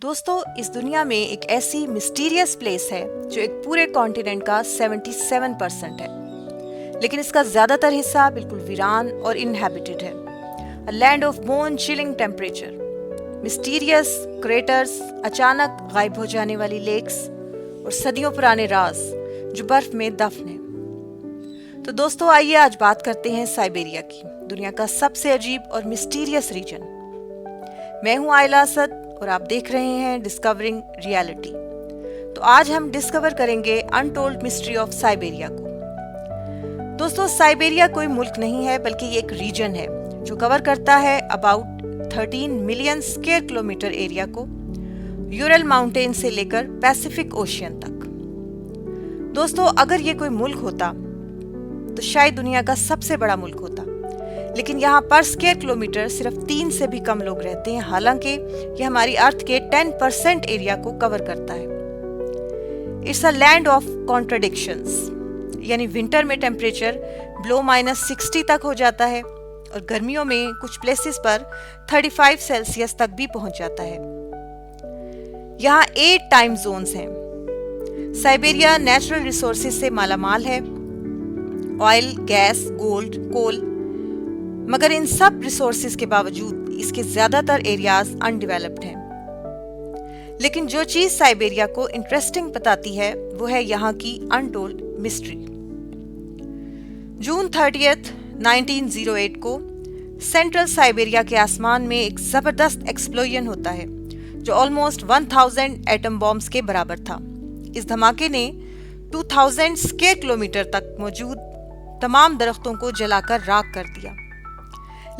दोस्तों, इस दुनिया में एक ऐसी मिस्टीरियस प्लेस है जो एक पूरे कॉन्टिनेंट का 77% है, लेकिन इसका ज्यादातर हिस्सा बिल्कुल वीरान और इनहैबिटेड है। A land of bone chilling temperature, mysterious craters, अचानक गायब हो जाने वाली लेक्स और सदियों पुराने राज जो बर्फ में दफन है। तो दोस्तों, आइए आज बात करते हैं साइबेरिया की, दुनिया का सबसे अजीब और मिस्टीरियस रीजन। मैं हूं आयला असद और आप देख रहे हैं डिस्कवरिंग रियलिटी। तो आज हम डिस्कवर करेंगे अनटोल्ड मिस्ट्री ऑफ साइबेरिया को। दोस्तों, साइबेरिया कोई मुल्क नहीं है, बल्कि ये एक रीजन है जो कवर करता है about 13 million square kilometre area को, यूरल माउंटेन से लेकर पैसिफिक ओशियन तक। दोस्तों, अगर ये कोई मुल्क होता तो शायद दुनिया का सबसे बड़ा मुल्क होता, लेकिन यहाँ पर स्क्वायर किलोमीटर सिर्फ 3 से भी कम लोग रहते हैं, हालांकि ये हमारी अर्थ के 10% एरिया को कवर करता है। It's a land of contradictions, यानी विंटर में टेम्परेचर बिलो -60 तक हो जाता है और गर्मियों में कुछ प्लेसेस पर 35 सेल्सियस तक भी पहुंच जाता है। यहाँ 8 टाइम जोन्स हैं। साइबेरिया नेचुरल रिसोर्सेज से मालामाल है, ऑयल, गैस, गोल्ड, कोल, मगर इन सब रिसोर्सेज के बावजूद इसके ज्यादातर एरियाज अनडेवलप्ड हैं। लेकिन जो चीज साइबेरिया को इंटरेस्टिंग बताती है वो है यहाँ की अनटोल्ड मिस्ट्री। जून 30, 1908 को सेंट्रल साइबेरिया के आसमान में एक जबरदस्त एक्सप्लोजन होता है जो ऑलमोस्ट 1000 एटम बॉम्ब्स के बराबर था। इस धमाके ने 2000 स्क्वायर किलोमीटर तक मौजूद तमाम दरख्तों को जलाकर राख कर दिया।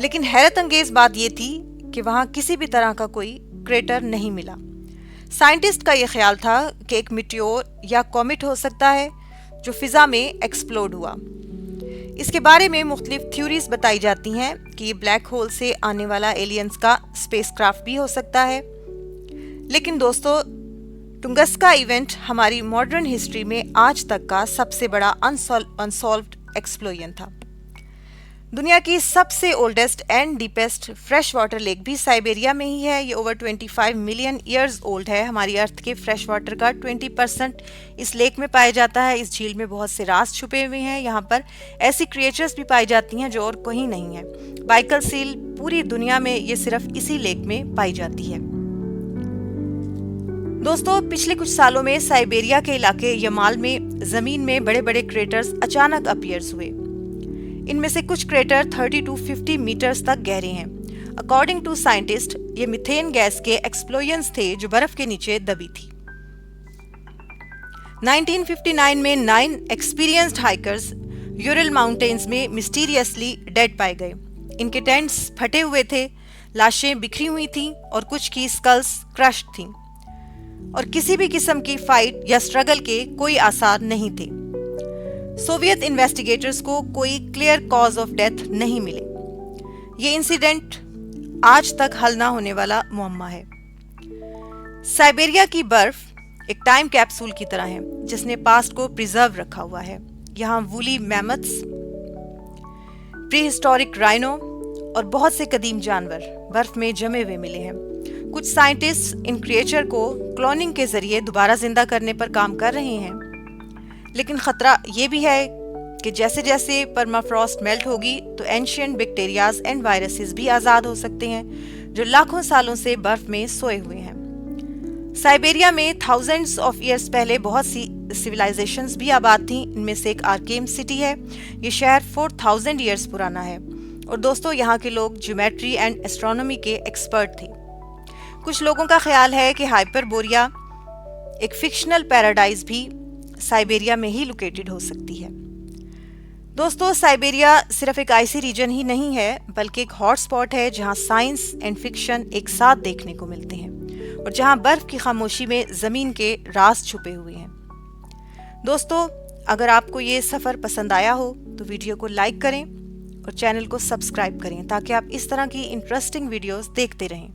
लेकिन हैरत अंगेज बात यह थी कि वहां किसी भी तरह का कोई क्रेटर नहीं मिला। साइंटिस्ट का यह ख्याल था कि एक मिटियोर या कॉमेट हो सकता है जो फिजा में एक्सप्लोड हुआ। इसके बारे में मुख्तलिफ थ्योरीज बताई जाती हैं कि ये ब्लैक होल से आने वाला एलियंस का स्पेसक्राफ्ट भी हो सकता है। लेकिन दोस्तों, टुंगस्का इवेंट हमारी मॉडर्न हिस्ट्री में आज तक का सबसे बड़ा अनसॉल्व्ड एक्सप्लोजन था। दुनिया की सबसे oldest and deepest fresh water lake भी साइबेरिया में ही है। ये ओवर 25 मिलियन ईयर्स ओल्ड है। हमारी अर्थ के फ्रेश वाटर का 20% इस लेक में पाया जाता है। इस झील में बहुत से राज छुपे हुए हैं। यहाँ पर ऐसी क्रिएचर्स भी पाई जाती हैं जो और कहीं नहीं है। बाइकल सील पूरी दुनिया में ये सिर्फ इसी लेक में पाई जाती है। दोस्तों, पिछले कुछ सालों में साइबेरिया के इलाके यमाल में जमीन में बड़े बड़े क्रेटर्स अचानक अपीयर्स हुए। इनमें से कुछ क्रेटर 30 to 50 मीटर्स तक गहरे हैं। अकॉर्डिंग टू साइंटिस्ट, ये मीथेन गैस के एक्सप्लोजन्स थे जो बर्फ के नीचे दबी थी। 1959 में 9 एक्सपीरियंस्ड हाइकर्स यूरल माउंटेन्स में मिस्टीरियसली डेड पाए गए। इनके टेंट्स फटे हुए थे, लाशें बिखरी हुई थीं और कुछ की स्कल्स क्रश्ड थीं, और किसी भी किस्म की फाइट या स्ट्रगल के कोई आसार नहीं थे। सोवियत इन्वेस्टिगेटर्स को कोई क्लियर कॉज ऑफ डेथ नहीं मिले। ये इंसिडेंट आज तक हल ना होने वाला मुअम्मा है। साइबेरिया की बर्फ एक टाइम कैप्सूल की तरह है जिसने पास्ट को प्रिजर्व रखा हुआ है। यहाँ वूली मैमथ्स, प्रीहिस्टोरिक राइनो और बहुत से कदीम जानवर बर्फ में जमे हुए मिले हैं। कुछ साइंटिस्ट इन क्रिएचर को क्लोनिंग के जरिए दोबारा जिंदा करने पर काम कर रहे हैं, लेकिन खतरा ये भी है कि जैसे जैसे परमाफ्रॉस्ट मेल्ट होगी तो एंशिएंट बैक्टीरियाज एंड वायरसेस भी आजाद हो सकते हैं जो लाखों सालों से बर्फ में सोए हुए हैं। साइबेरिया में थाउजेंड्स ऑफ ईयर्स पहले बहुत सी सिविलाइजेशंस भी आबाद थीं। इनमें से एक आर्केम सिटी है। ये शहर 4000 ईयर्स पुराना है। और दोस्तों, यहाँ के लोग ज्योमेट्री एंड एस्ट्रोनॉमी के एक्सपर्ट थे। कुछ लोगों का ख्याल है कि हाइपरबोरिया, एक फिक्शनल पैराडाइज, भी साइबेरिया में ही लोकेटेड हो सकती है। दोस्तों, साइबेरिया सिर्फ एक आइसी रीजन ही नहीं है, बल्कि एक हॉटस्पॉट है जहां साइंस एंड फिक्शन एक साथ देखने को मिलते हैं और जहां बर्फ की खामोशी में जमीन के राज छुपे हुए हैं। दोस्तों, अगर आपको ये सफर पसंद आया हो तो वीडियो को लाइक करें और चैनल को सब्सक्राइब करें ताकि आप इस तरह की इंटरेस्टिंग वीडियोस देखते रहें।